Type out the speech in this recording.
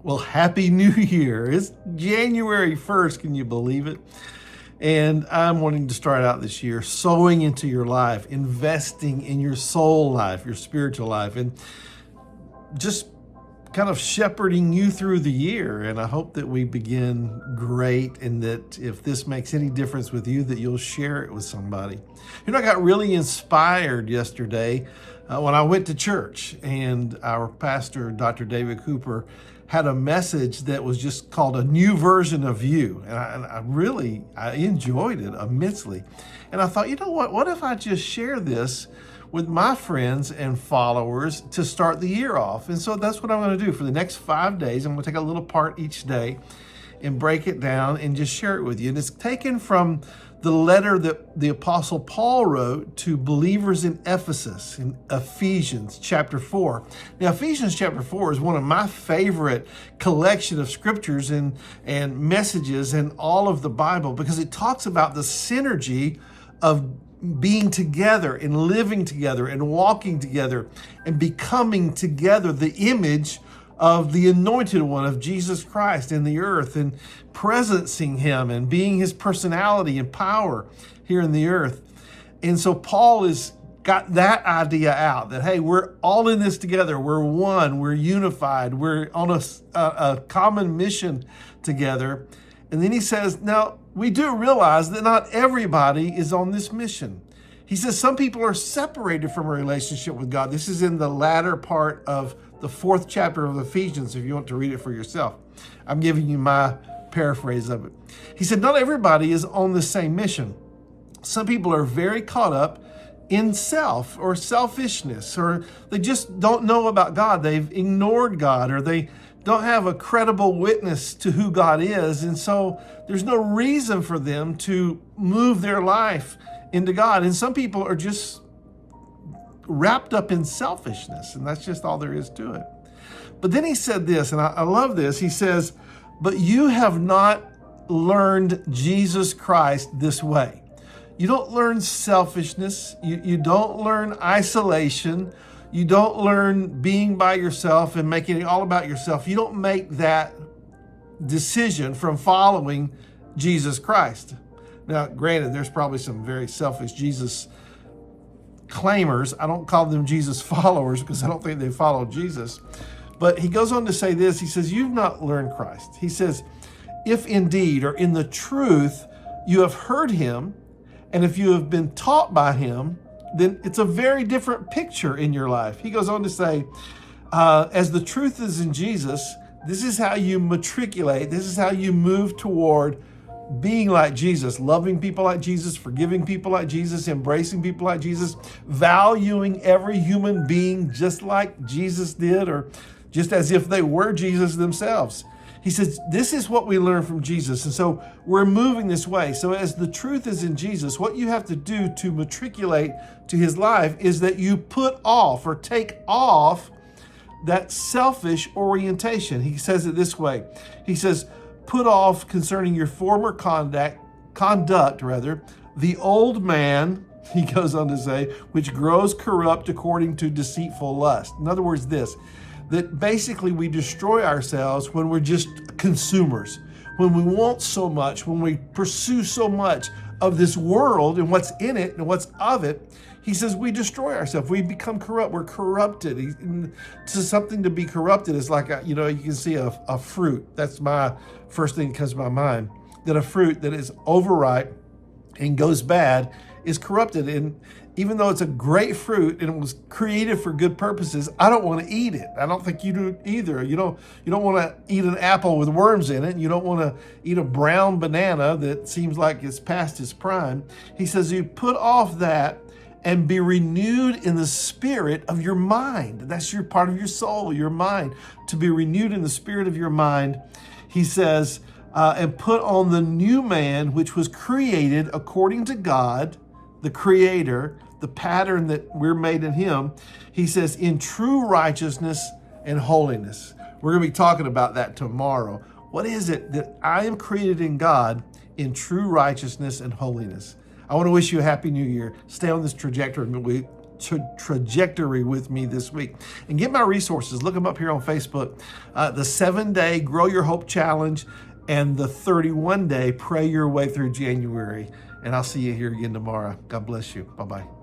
Well, Happy New Year. It's January 1st. Can you believe it? And I'm wanting to start out this year sowing into your life, investing in your soul life, your spiritual life, and just kind of shepherding you through the year. And I hope that we begin great, and that if this makes any difference with you, that you'll share it with somebody. You know, I got really inspired yesterday when I went to church, and our pastor, Dr. David Cooper, had a message that was just called A New Version of You. And I enjoyed it immensely. And I thought, you know what if I just share this with my friends and followers to start the year off? And so that's what I'm going to do for the next 5 days. I'm going to take a little part each day and break it down and just share it with you. And it's taken from the letter that the Apostle Paul wrote to believers in Ephesus, in Ephesians chapter 4. Now, Ephesians chapter 4 is one of my favorite collection of scriptures and messages in all of the Bible, because it talks about the synergy of being together and living together and walking together and becoming together the image of the anointed one, of Jesus Christ in the earth, and presencing him and being his personality and power here in the earth. And so Paul has got that idea out that, hey, we're all in this together. We're one, we're unified, we're on a common mission together. And then he says, now we do realize that not everybody is on this mission. He says some people are separated from a relationship with God. This is in the latter part of the 4th chapter of Ephesians, if you want to read it for yourself. I'm giving you my paraphrase of it. He said, not everybody is on the same mission. Some people are very caught up in self or selfishness, or they just don't know about God. They've ignored God, or they don't have a credible witness to who God is. And so there's no reason for them to move their life into God. And some people are just wrapped up in selfishness, and that's just all there is to it. But then he said this, and I love this. He says, but you have not learned Jesus Christ this way. You don't learn selfishness. You don't learn isolation. You don't learn being by yourself and making it all about yourself. You don't make that decision from following Jesus Christ. Now, granted, there's probably some very selfish Jesus claimers. I don't call them Jesus followers, because I don't think they follow Jesus. But he goes on to say this. He says, you've not learned Christ. He says, if indeed, or in the truth, you have heard him, and if you have been taught by him, then it's a very different picture in your life. He goes on to say, as the truth is in Jesus, this is how you matriculate. This is how you move toward being like Jesus, loving people like Jesus, forgiving people like Jesus, embracing people like Jesus, valuing every human being just like Jesus did, or just as if they were Jesus themselves. He says, this is what we learn from Jesus. And so we're moving this way. So as the truth is in Jesus, what you have to do to matriculate to his life is that you put off, or take off, that selfish orientation. He says it this way. He says, put off concerning your former conduct, the old man, he goes on to say, which grows corrupt according to deceitful lust. In other words, that basically we destroy ourselves when we're just consumers, when we want so much, when we pursue so much of this world and what's in it and what's of it. He says we destroy ourselves. We become corrupt. We're corrupted. To something to be corrupted is like, you can see a fruit. That's my first thing that comes to my mind, that a fruit that is overripe and goes bad is corrupted. And even though it's a great fruit and it was created for good purposes, I don't want to eat it. I don't think you do either. You don't want to eat an apple with worms in it. You don't want to eat a brown banana that seems like it's past its prime. He says you put off that and be renewed in the spirit of your mind. That's your part of your soul, your mind, to be renewed in the spirit of your mind. He says, and put on the new man, which was created according to God, the creator, the pattern that we're made in him. He says, in true righteousness and holiness. We're going to be talking about that tomorrow. What is it that I am created in God in true righteousness and holiness? I want to wish you a happy new year. Stay on this trajectory, and we trajectory with me this week. And get my resources. Look them up here on Facebook. The 7-day Grow Your Hope Challenge and the 31-day Pray Your Way Through January. And I'll see you here again tomorrow. God bless you. Bye-bye.